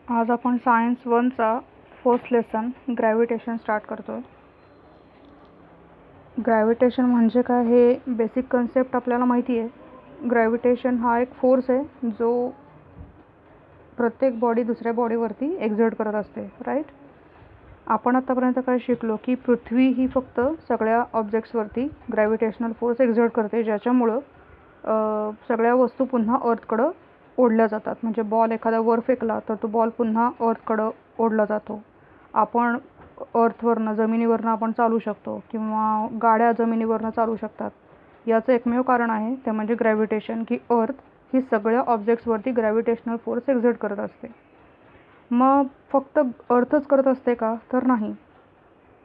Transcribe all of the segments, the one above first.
आज आपण सायन्स 1चा फर्स्ट लेसन ग्रॅव्हिटेशन स्टार्ट करतोय. ग्रॅव्हिटेशन म्हणजे काय हे बेसिक कन्सेप्ट आपल्याला माहिती आहे. ग्रॅव्हिटेशन हा एक फोर्स आहे जो प्रत्येक बॉडी दुसऱ्या बॉडीवरती एक्झर्ट करत असते, राईट. आपण आतापर्यंत काय शिकलो की पृथ्वी ही फक्त सगळ्या ऑब्जेक्ट्सवरती ग्रॅव्हिटेशनल फोर्स एक्झर्ट करते, ज्याच्यामुळं सगळ्या वस्तू पुन्हा अर्थकडं ओढल्या जातात. म्हणजे बॉल एखादा वर फेकला तर तो बॉल पुन्हा अर्थकडं ओढला जातो. आपण अर्थवरनं जमिनीवरनं आपण चालू शकतो किंवा गाड्या जमिनीवरनं चालू शकतात. याचं एकमेव कारण आहे ते म्हणजे ग्रॅव्हिटेशन, की अर्थ ही सगळ्या ऑब्जेक्ट्सवरती ग्रॅव्हिटेशनल फोर्स एक्झर्ट करत असते. मग फक्त अर्थच करत असते का? तर नाही.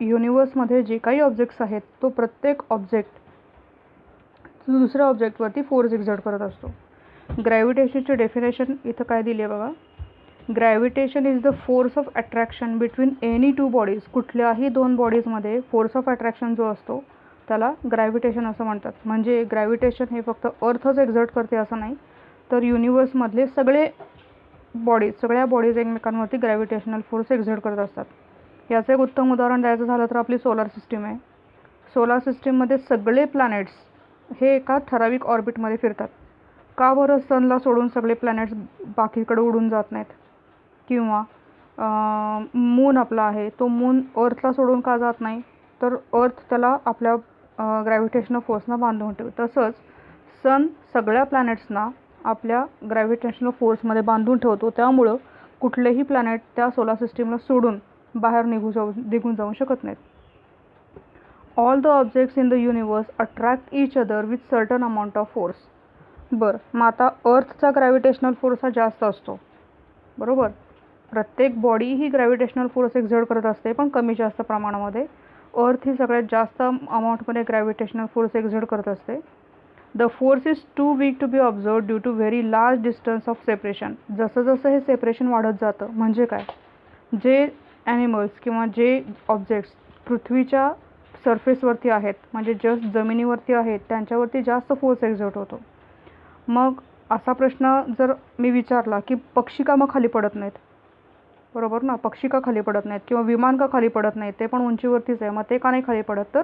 युनिवर्समध्ये जे काही ऑब्जेक्ट्स आहेत तो प्रत्येक ऑब्जेक्ट दुसऱ्या ऑब्जेक्टवरती फोर्स एक्झर्ट करत असतो. ग्रॅव्हिटेशनची डेफिनेशन इथं काय दिली आहे बघा. Gravitation is the force of attraction between any two bodies. कुठल्याही दोन बॉडीजमध्ये फोर्स ऑफ अट्रॅक्शन जो असतो त्याला ग्रॅव्हिटेशन असं म्हणतात. म्हणजे ग्रॅव्हिटेशन हे फक्त अर्थच एक्झर्ट करते असं नाही, तर युनिवर्समधले सगळ्या बॉडीज एकमेकांवरती ग्रॅव्हिटेशनल फोर्स एक्झर्ट करत असतात. याचं एक उत्तम उदाहरण द्यायचं झालं तर आपली सोलार सिस्टीम आहे. सोलार सिस्टीममध्ये सगळे प्लॅनेट्स हे एका ठराविक ऑर्बिटमध्ये फिरतात. का बरं सनला सोडून सगळे प्लॅनेट्स बाकीकडे उडून जात नाहीत? किंवा मून आपला आहे, तो मून अर्थला सोडून का जात नाही? तर अर्थ त्याला आपल्या ग्रॅव्हिटेशनल फोर्सनं बांधून ठेवतो. तसंच सन सगळ्या प्लॅनेट्सना आपल्या ग्रॅव्हिटेशनल फोर्समध्ये बांधून ठेवतो. त्यामुळं कुठलेही प्लॅनेट त्या सोलार सिस्टीमला सोडून बाहेर निघून जाऊ शकत नाहीत. All the objects in the universe attract each other with certain amount of force. बरं, मग आता अर्थचा ग्रॅव्हिटेशनल फोर्स हा जास्त असतो, बरोबर. प्रत्येक बॉडी ही ग्रॅव्हिटेशनल फोर्स एक्झर्ट करत असते, पण कमी जास्त प्रमाणामध्ये. अर्थ ही सगळ्यात जास्त अमाऊंटमध्ये ग्रॅव्हिटेशनल फोर्स एक्झर्ट करत असते. The force is too weak to be observe due to very large distance of separation. जसं जसं हे सेपरेशन वाढत जातं, म्हणजे काय, जे ॲनिमल्स किंवा जे ऑब्जेक्ट्स पृथ्वीच्या सरफेसवरती आहेत, म्हणजे जस्ट जमिनीवरती आहेत, त्यांच्यावरती जास्त फोर्स एक्झर्ट होतो. मग असा प्रश्न जर मी विचारला की पक्षी का मग खाली पडत नाहीत, बरोबर ना. पक्षी का खाली पडत नाहीत किंवा विमान का खाली पडत नाहीत? ते पण उंचीवरतीच आहे, मग ते का नाही खाली पडत? तर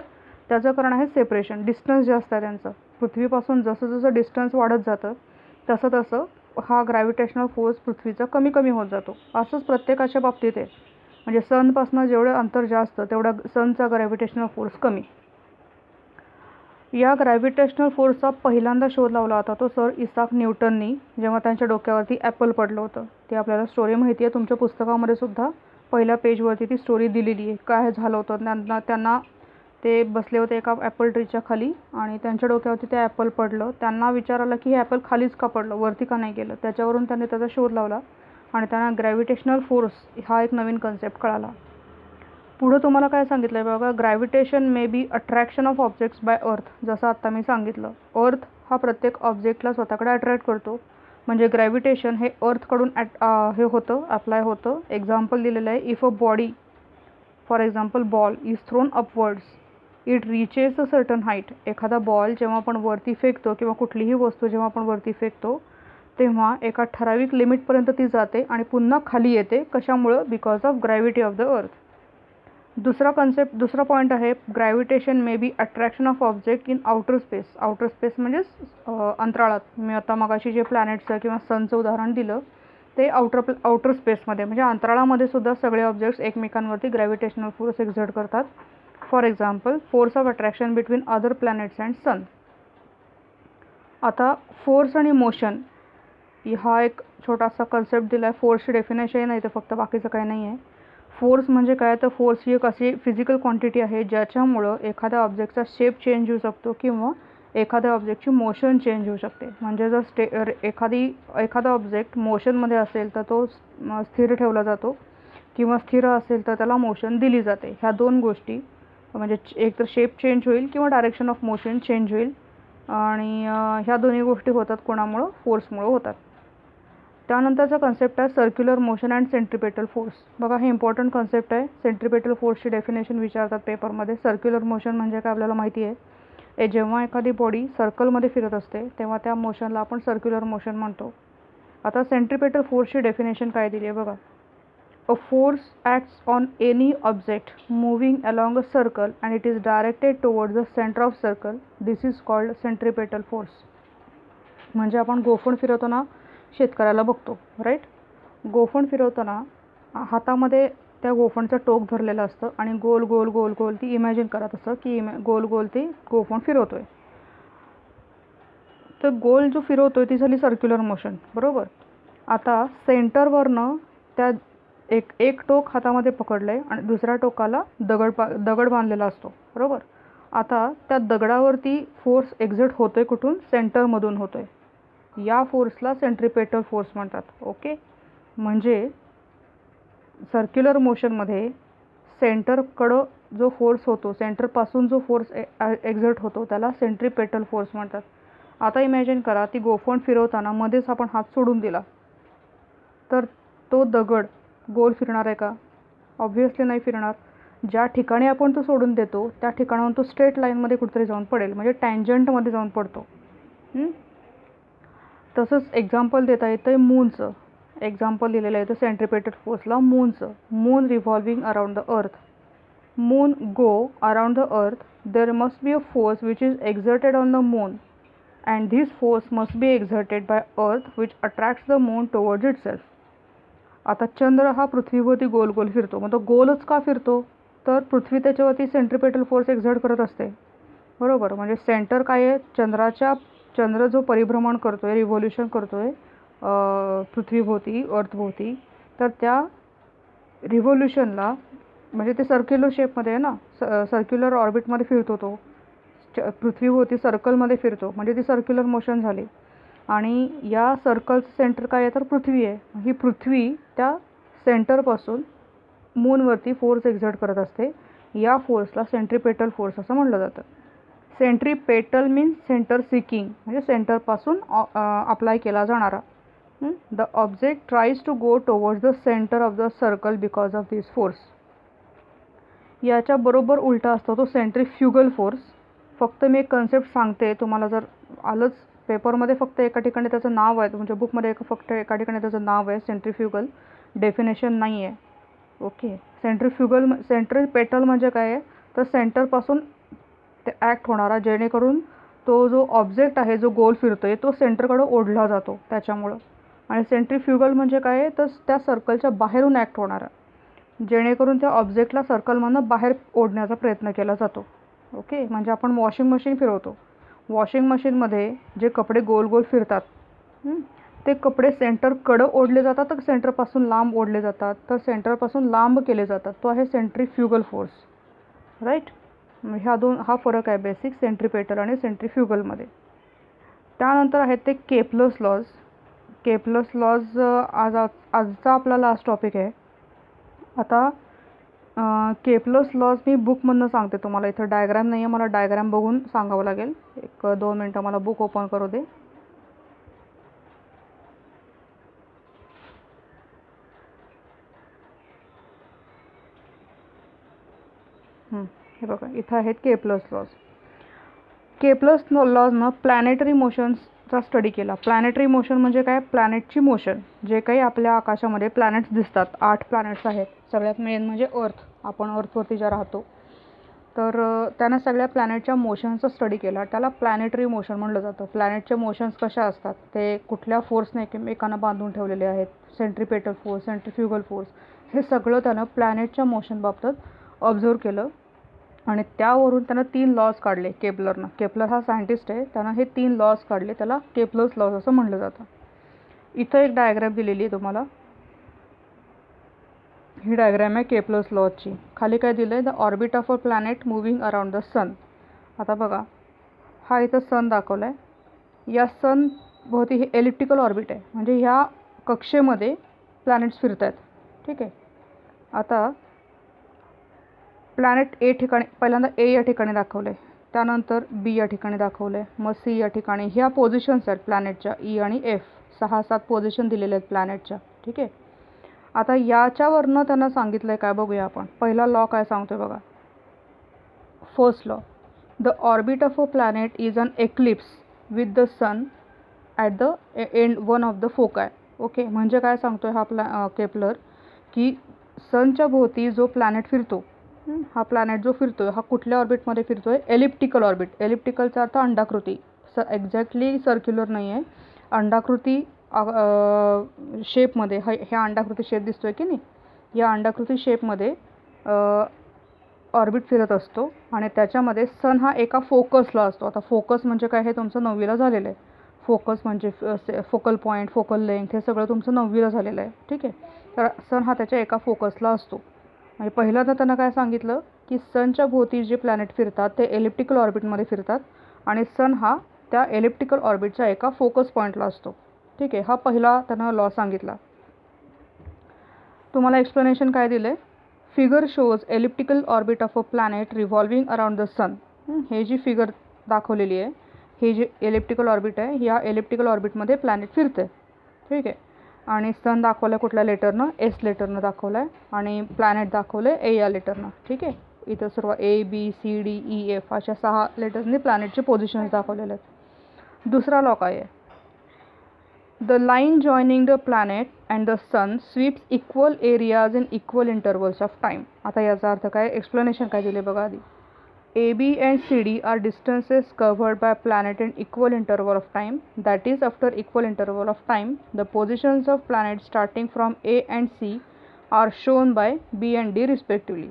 त्याचं कारण आहे सेपरेशन. डिस्टन्स जास्त आहे त्यांचं. पृथ्वीपासून जसं जसं डिस्टन्स वाढत जातं तसं तसं हा ग्रॅव्हिटेशनल फोर्स पृथ्वीचा कमी कमी होत जातो. असंच प्रत्येकाच्या बाबतीत आहे. म्हणजे सनपासून जेवढं अंतर जास्त तेवढा सनचा ग्रॅव्हिटेशनल फोर्स कमी. या ग्रॅव्हिटेशनल फोर्सचा पहिल्यांदा शोध लावला होता तो सर इसाक न्यूटननी, जेव्हा त्यांच्या डोक्यावरती ॲपल पडलं होतं. ते आपल्याला स्टोरी माहिती आहे. तुमच्या पुस्तकामध्ये सुद्धा पहिल्या पेजवरती ती स्टोरी दिलेली आहे. काय झालं होतं, त्यांना ते बसले होते एका ॲपल ट्रीच्या खाली आणि त्यांच्या डोक्यावरती ते ॲपल पडलं. त्यांना विचार आला की हे ॲपल खालीच का पडलं, वरती का नाही गेलं? त्याच्यावरून त्यांनी त्याचा शोध लावला आणि त्यांना ग्रॅव्हिटेशनल फोर्स हा एक नवीन कन्सेप्ट कळाला. पुढं तुम्हाला काय सांगितलं आहे बघा. Gravitation may be attraction of objects by earth. जसं आत्ता मी सांगितलं, अर्थ हा प्रत्येक ऑब्जेक्टला स्वतःकडे अट्रॅक्ट करतो. म्हणजे ग्रॅव्हिटेशन हे अर्थकडून हे होतं, अप्लाय होतं. एक्झाम्पल दिलेलं आहे. If a body, for example ball, is thrown upwards it reaches a certain height. एखादा बॉल जेव्हा आपण वरती फेकतो किंवा कुठलीही वस्तू जेव्हा आपण वरती फेकतो तेव्हा एका ठराविक लिमिटपर्यंत ती जाते आणि पुन्हा खाली येते. कशामुळं? Because of gravity of the earth. दुसरा पॉईंट आहे, gravitation may be attraction of object in outer space. Outer space म्हणजेच अंतराळात. मी आता मगाशी जे प्लॅनेटचं किंवा सनचं उदाहरण दिलं ते आउटर स्पेसमध्ये, म्हणजे अंतराळामध्ये सुद्धा सगळे ऑब्जेक्ट्स एकमेकांवरती ग्रॅव्हिटेशनल फोर्स एक्झर्ट करतात. For example, force of attraction between other planets and sun. आता फोर्स आणि मोशन हा एक छोटासा कन्सेप्ट दिला आहे. फोर्सची डेफिनेशन नाही तर फक्त बाकीचं काही नाही आहे. फोर्स म्हणजे काय, तर फोर्स ही एक अशी फिजिकल क्वांटिटी आहे ज्याच्यामुळं एखाद्या ऑब्जेक्टचा शेप चेंज होऊ शकतो किंवा एखाद्या ऑब्जेक्टची मोशन चेंज होऊ शकते. म्हणजे जर एखादा ऑब्जेक्ट मोशनमध्ये असेल तर तो स्थिर ठेवला जातो किंवा स्थिर असेल तर त्याला मोशन दिली जाते. ह्या दोन गोष्टी म्हणजे एक तर शेप चेंज होईल किंवा डायरेक्शन ऑफ मोशन चेंज होईल आणि ह्या दोन्ही गोष्टी होतात कोणामुळं? फोर्समुळं होतात. त्यानंतरचा कन्सेप्ट आहे circular motion and centripetal force. बघा, हे इम्पॉर्टंट कन्सेप्ट आहे. सेंट्रिपेटल फोर्सची डेफिनेशन विचारतात पेपरमध्ये. सर्क्युलर मोशन म्हणजे काय आपल्याला माहिती आहे. जेव्हा एखादी बॉडी सर्कलमध्ये फिरत असते तेव्हा त्या मोशनला आपण सर्क्युलर मोशन म्हणतो. आता सेंट्रिपेटल फोर्सची डेफिनेशन काय दिली आहे बघा. A force acts on any object moving along a circle and it is directed towards the center of circle. This is called centripetal force. म्हणजे आपण गोफण फिरवताना शेतकऱ्याला बघतो, राईट. गोफण फिरवताना हातामध्ये त्या गोफणचं टोक धरलेलं असतं आणि गोल गोल गोल गोल ती इमॅजिन करत असतं की गोल गोल ती गोफण फिरवतोय. तर गोल जो फिरवतोय ती झाली सर्क्युलर मोशन, बरोबर. आता सेंटरवरनं त्या एक टोक हातामध्ये पकडलं आहे आणि दुसऱ्या टोकाला दगड बांधलेला असतो, बरोबर. आता त्या दगडावरती फोर्स एक्झर्ट होतोय कुठून? सेंटरमधून होतोय. या फोर्सला सेंट्रिपेटल फोर्स म्हणतात. ओके, म्हणजे सर्क्युलर मोशनमध्ये सेंटरकडं जो फोर्स होतो, सेंटरपासून जो फोर्स एक्झर्ट होतो त्याला सेंट्रिपेटल फोर्स म्हणतात. आता इमॅजिन करा ती गोफण फिरवताना मध्येच आपण हात सोडून दिला तर तो दगड गोल फिरणार आहे का? ऑब्व्हियसली नाही फिरणार. ज्या ठिकाणी आपण तो सोडून देतो त्या ठिकाणाहून तो स्ट्रेट लाईनमध्ये कुठेतरी जाऊन पडेल, म्हणजे टँजंटमध्ये जाऊन पडतो. तसंच एक्झाम्पल देता येतं मूनचं. एक्झाम्पल दिलेलं आहे तर सेंट्रिपेटल फोर्सला मूनचं. Moon revolving around the earth. Moon go around the earth. There must be a force which is exerted on the moon and this force must be exerted by earth which attracts the moon towards itself. आता चंद्र हा पृथ्वीवरती गोल गोल फिरतो, मग तो गोलच का फिरतो? तर पृथ्वी त्याच्यावरती सेंट्रिपेटल फोर्स एक्झर्ट करत असते, बरोबर. म्हणजे सेंटर काय आहे? चंद्र जो परिभ्रमण करतोय, रिव्होल्युशन करतोय पृथ्वीभोवती, अर्थभोवती, तर त्या रिव्होल्युशनला म्हणजे ते सर्क्युलर शेपमध्ये आहे ना, सर्क्युलर ऑर्बिटमध्ये फिरतो तो. पृथ्वीभोवती सर्कलमध्ये फिरतो, म्हणजे ती सर्क्युलर मोशन झाली. आणि या सर्कलचं सेंटर काय आहे? तर पृथ्वी आहे. ही पृथ्वी त्या सेंटरपासून मूनवरती फोर्स एक्झर्ट करत असते. या फोर्सला सेंट्रिपेटल फोर्स असं म्हटलं जातं. सेंट्रिपेटल मीन्स सेंटर सिकिंग, म्हणजे सेंटरपासून अप्लाय केला जाणारा. The object tries to go towards the centre of the circle because of this force. याच्या बरोबर उलटा असतो तो सेंट्रिफ्युगल फोर्स. फक्त मी एक कन्सेप्ट सांगते तुम्हाला, जर आलंच पेपरमध्ये फक्त एका ठिकाणी त्याचं नाव आहे, तुमच्या बुकमध्ये फक्त एका ठिकाणी त्याचं नाव आहे सेंट्रिफ्युगल, डेफिनेशन नाही आहे. ओके, सेंट्रिपेटल म्हणजे काय आहे? तर सेंटरपासून ते ॲक्ट होणारा, जेणेकरून तो जो ऑब्जेक्ट आहे जो गोल फिरतोय तो सेंटरकडं ओढला जातो त्याच्यामुळं. आणि सेंट्रिफ्युगल म्हणजे काय आहे? तर त्या सर्कलच्या बाहेरून ॲक्ट होणारा, जेणेकरून त्या ऑब्जेक्टला सर्कलमधनं बाहेर ओढण्याचा प्रयत्न केला जातो. ओके, म्हणजे आपण वॉशिंग मशीन फिरवतो. वॉशिंग मशीनमध्ये जे कपडे गोल गोल फिरतात ते कपडे सेंटरकडं ओढले जातात तर सेंटरपासून लांब ओढले जातात? तर सेंटरपासून लांब केले जातात. तो आहे सेंट्रिफ्युगल फोर्स, राईट. हा फरक आहे बेसिक सेंट्रिपेटल आणि सेंट्रिफ्युगलमध्ये. त्यानंतर आहेत ते केपलर्स लॉज. केपलर्स लॉज आजचा आपला लास्ट टॉपिक आहे. आता केपलर्स लॉज मी बुकमधनं सांगते तुम्हाला. इथं डायग्रॅम नाही आहे, मला डायग्रॅम बघून सांगावं लागेल. 1-2 मिनटं मला बुक ओपन करू दे. हे बघा, इथं आहेत केपलर्स लॉज. केपलर्स लॉजनं प्लॅनेटरी मोशन्सचा स्टडी केला. प्लॅनेटरी मोशन म्हणजे काय? प्लॅनेटची मोशन. जे काही आपल्या आकाशामध्ये प्लॅनेट्स दिसतात, 8 प्लॅनेट्स आहेत. सगळ्यात मेन म्हणजे अर्थ. आपण अर्थवरती ज्या राहतो, तर त्यानं सगळ्या प्लॅनेटच्या मोशनचा स्टडी केला. त्याला प्लॅनेटरी मोशन म्हटलं जातं. प्लॅनेटचे मोशन्स कशा असतात? ते कुठल्या फोर्सने एकमेकांना बांधून ठेवलेले आहेत? सेंट्रिपेटल फोर्स, सेंट्रिफ्युगल फोर्स, हे सगळं त्यानं प्लॅनेटच्या मोशनबाबत ऑब्झर्व केलं. आणि त्यावरून त्यानं 3 लॉज काढले केपलरनं. केपलर हा सायंटिस्ट आहे, त्यानं हे 3 लॉज काढले. त्याला केपलर्स लॉज असं म्हटलं जातं. इथं एक डायग्रॅम दिलेली आहे तुम्हाला. ही डायग्रॅम आहे केपलर्स लॉजची. खाली काय दिलं आहे? The orbit of a planet moving around the sun. आता बघा, हा इथं सन दाखवला आहे. या सन भोवती हे एलिप्टिकल ऑर्बिट आहे, म्हणजे ह्या कक्षेमध्ये प्लॅनेट्स फिरत आहेत. ठीक आहे. आता प्लॅनेट ए ठिकाणी, पहिल्यांदा ए या ठिकाणी दाखवलं आहे, त्यानंतर बी या ठिकाणी दाखवलं आहे, मग सी या ठिकाणी. ह्या पोझिशन्स आहेत प्लॅनेटच्या, ई आणि एफ. 6-7 पोझिशन दिलेल्या आहेत प्लॅनेटच्या. ठीक आहे. आता याच्यावरनं त्यांना सांगितलं आहे काय बघूया आपण. पहिला लॉ काय सांगतोय बघा. First law, the orbit of a planet is an ellipse with the sun at the end one of the foci. Okay, म्हणजे काय सांगतोय हा केपलर? की सनच्या भोवती जो प्लॅनेट फिरतो, हा प्लॅनेट जो फिरतोय हा कुठल्या ऑर्बिटमध्ये फिरतोय? Elliptical orbit. एलिप्टिकलचा अर्थ अंडाकृती. एक्झॅक्टली सर्क्युलर नाही आहे, अंडाकृती शेपमध्ये. ह्या अंडाकृती शेप दिसतोय की नाही, या अंडाकृती शेपमध्ये ऑर्बिट फिरत असतो आणि त्याच्यामध्ये सन हा एका फोकसला असतो. आता फोकस म्हणजे काय हे तुमचं 9वीला झालेलं आहे. फोकस म्हणजे फोकल पॉईंट, फोकल लेंथ, हे सगळं तुमचं 9वीला झालेलं आहे. ठीक आहे. तर सन हा त्याच्या एका फोकसला असतो. आणि पहिल्यांदा त्यांना काय सांगितलं की सनच्या भोवती जे प्लॅनेट फिरतात ते एलिप्टिकल ऑर्बिटमध्ये फिरतात आणि सन हा त्या एलिप्टिकल ऑर्बिटच्या एका फोकस पॉईंटला असतो. ठीक आहे. हा पहिला त्यांना लॉ सांगितला. तुम्हाला एक्सप्लेनेशन काय दिलं आहे? Figure shows elliptical orbit of a planet revolving around the sun. हे जी फिगर दाखवलेली आहे, हे जे एलिप्टिकल ऑर्बिट आहे, या एलिप्टिकल ऑर्बिटमध्ये प्लॅनेट फिरते. ठीक आहे. आणि सन दाखवलं आहे कुठल्या लेटरनं? एस लेटरनं दाखवलं आहे आणि प्लॅनेट दाखवलं आहे ए या लेटरनं. ठीक आहे. इथं सर्व ABCDEF अशा 6 लेटर्सनी प्लॅनेटचे पोझिशन्स दाखवलेले आहेत. दुसरा लॉ काय आहे? The line joining the planet and the sun sweeps equal areas in equal intervals of time. आता याचा अर्थ काय? एक्सप्लेनेशन काय दिले बघा आधी. AB and CD are distances covered by planet in equal interval of time. That is, after equal interval of time, the positions of planets starting from A and C are shown by B and D respectively.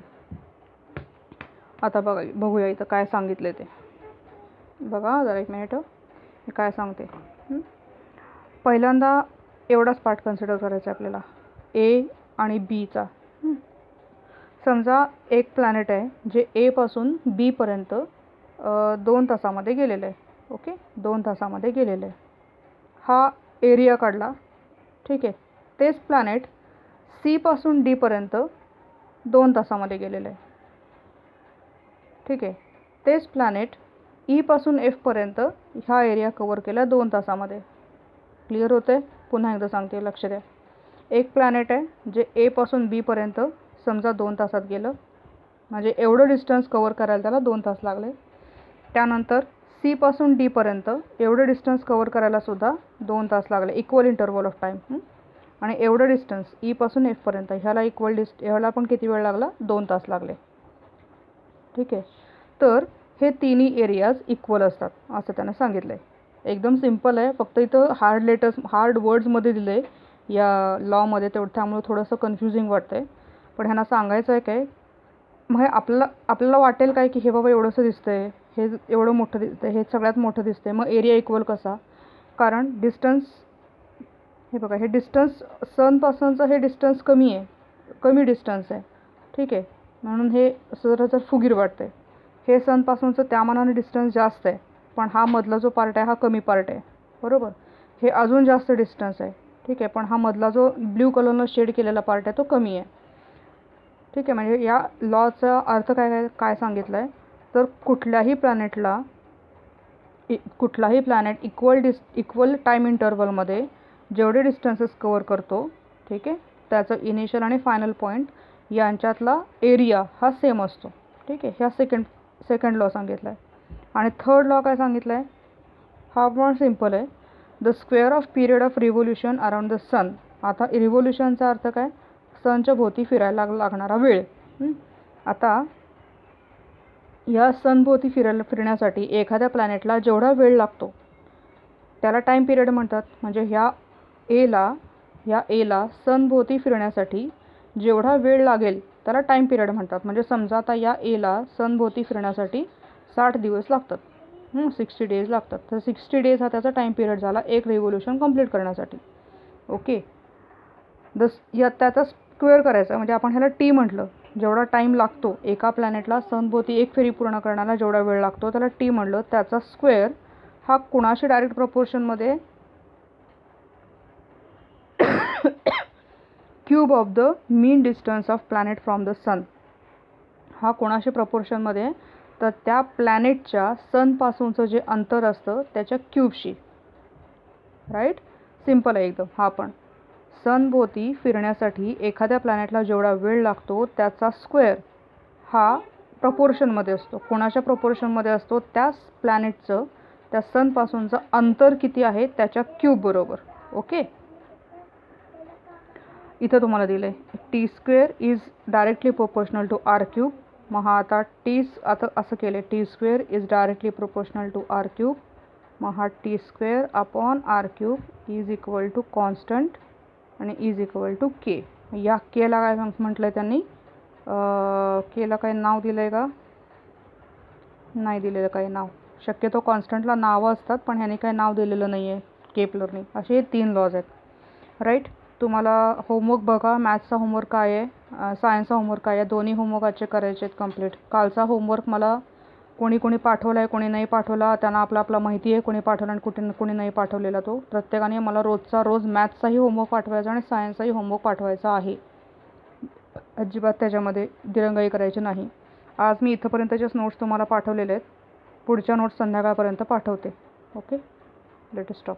आता बघूया इथं काय सांगितले ते. बघा जरा एक minute, मी काय सांगते. पहिल्यांदा एवढाच पार्ट कन्सिडर करायचा आपल्याला, ए आणि बीचा. समजा एक प्लॅनेट आहे जे ए पासून बी पर्यंत 2 तासामध्ये गेलेलं आहे. ओके, 2 तासामध्ये गेलेलं आहे. हा एरिया काढला. ठीक आहे. तेच प्लॅनेट सी पासून डी पर्यंत 2 तासामध्ये गेलेलं आहे. ठीक आहे. तेच प्लॅनेट ई पासून एफ पर्यंत हा एरिया कव्हर केला 2 तासामध्ये. क्लिअर होते? पुन्हा एकदा सांगते, लक्ष द्या. एक प्लॅनेट आहे जे ए पासून बी पर्यंत समजा 2 तासात गेलं, म्हणजे एवढं डिस्टन्स कव्हर करायला त्याला 2 तास लागले. त्यानंतर सी पासून डी पर्यंत एवढं डिस्टन्स कव्हर करायला सुद्धा 2 तास लागले, इक्वल इंटरवल ऑफ टाईम. आणि एवढं डिस्टन्स ई पासून एफ पर्यंत ह्याला ह्याला पण किती वेळ लागला? 2 तास लागले. ठीक आहे. तर हे तिन्ही एरियाज इक्वल असतात असं त्यानं सांगितलं आहे. एकदम सिम्पल आहे, फक्त इथं हार्ड वर्ड्समध्ये दिलं आहे या लॉमध्ये, त्यामुळे थोडंसं कन्फ्युजिंग वाटतं आहे. पण ह्यांना सांगायचं आहे काय, मग आपल्याला वाटेल काय की हे बाबा एवढंसं दिसतं आहे, हे एवढं मोठं दिसतं आहे, हे सगळ्यात मोठं दिसतं आहे, मग एरिया इक्वल कसा? कारण डिस्टन्स, हे बघा, हे डिस्टन्स सनपासूनचं हे डिस्टन्स कमी आहे, कमी डिस्टन्स आहे. ठीक आहे. म्हणून हे जर फुगीर वाटतं आहे. हे सनपासूनचं त्या मानाने डिस्टन्स जास्त आहे, पण हा मधला जो पार्ट आहे हा कमी पार्ट आहे. बरोबर. हे अजून जास्त डिस्टन्स आहे. ठीक आहे. पण हा मधला जो ब्ल्यू कलरनं शेड केलेला पार्ट आहे तो कमी आहे. ठीक आहे. म्हणजे या लॉचा अर्थ काय सांगितलं आहे, तर कुठल्याही प्लॅनेट इक्वल टाईम इंटरवलमध्ये जेवढे डिस्टन्सेस कव्हर करतो, ठीक आहे, त्याचं इनिशियल आणि फायनल पॉईंट यांच्यातला एरिया हा सेम असतो. ठीक आहे. ह्या सेकंड लॉ सांगितला आहे. आणि थर्ड लॉ काय सांगितलं आहे? हा पण सिम्पल आहे. The square of period of revolution around the sun. आता रिव्होल्युशनचा अर्थ काय? सनच्या भोवती फिरायला लागणारा वेळ. आता या सनभोवती फिरण्यासाठी एखाद्या प्लॅनेटला जेवढा वेळ लागतो त्याला टाईम पिरियड म्हणतात. म्हणजे ह्या एला सनभोवती फिरण्यासाठी जेवढा वेळ लागेल त्याला टाईम पिरियड म्हणतात. म्हणजे समजा आता या एला सनभोवती फिरण्यासाठी 60 दिवस लागतात, 60 डेज लागतात. तर 60 डेज हा त्याचा टाईम पिरियड झाला एक रिव्होल्यूशन कंप्लीट करण्यासाठी. ओके. त्याचा स्क्वेअर करायचा, म्हणजे आपण ह्याला टी म्हटलं. जेवढा टाईम लागतो एका प्लॅनेटला सनभोवती एक फेरी पूर्ण करण्याला जेवढा वेळ लागतो त्याला टी म्हटलं. त्याचा स्क्वेअर हा कुणाशी डायरेक्ट प्रपोर्शनमध्ये? Cube of the mean distance of planet from the sun. हा कोणाशी प्रपोर्शनमध्ये? तर त्या प्लॅनेटच्या सनपासूनचं जे अंतर असतं त्याच्या क्यूबशी. राईट. सिम्पल आहे एकदम. हा पण सनभोवती फिरण्यासाठी एखाद्या प्लॅनेटला जेवढा वेळ लागतो त्याचा स्क्वेअर हा प्रपोर्शनमध्ये असतो. कोणाच्या प्रपोर्शनमध्ये असतो? त्या प्लॅनेटचं त्या सनपासूनचं अंतर किती आहे त्याच्या क्यूब बरोबर. ओके. इथं तुम्हाला दिलं आहे T square is directly proportional to R cube. मग हा आता आता असं केलं आहे T square is directly proportional to R cube. मग हा T square upon R cube is equal to constant आणि इज इक्वल टू के. या केला काय म्हटलं आहे त्यांनी, केला काय नाव दिलं आहे का, नाही दिलेलं काही नाव. शक्यतो कॉन्स्टंटला नावं असतात पण ह्याने काही नाव दिलेलं नाही आहे केपलरने. असे हे 3 लॉज आहेत राईट. तुम्हाला होमवर्क बघा, मॅथ्सचा होमवर्क काय आहे, सायन्सचा होमवर्क काय आहे, दोन्ही होमवर्क आजचे करायचे आहेत कंप्लीट. कालचा होमवर्क मला कोणी पाठवला आहे कोणी नाही पाठवला, त्यांना आपला माहिती आहे कोणी पाठवला आणि कोणी नाही पाठवलेला. तो प्रत्येकाने मला रोज मॅथ्सचाही होमवर्क पाठवायचा आणि सायन्सचाही होमवर्क पाठवायचा आहे. अजिबात त्याच्यामध्ये दिरंगाई करायची नाही. आज मी इथंपर्यंतचेच नोट्स तुम्हाला पाठवलेले आहेत. पुढच्या नोट्स संध्याकाळपर्यंत पाठवते. Okay, let us stop.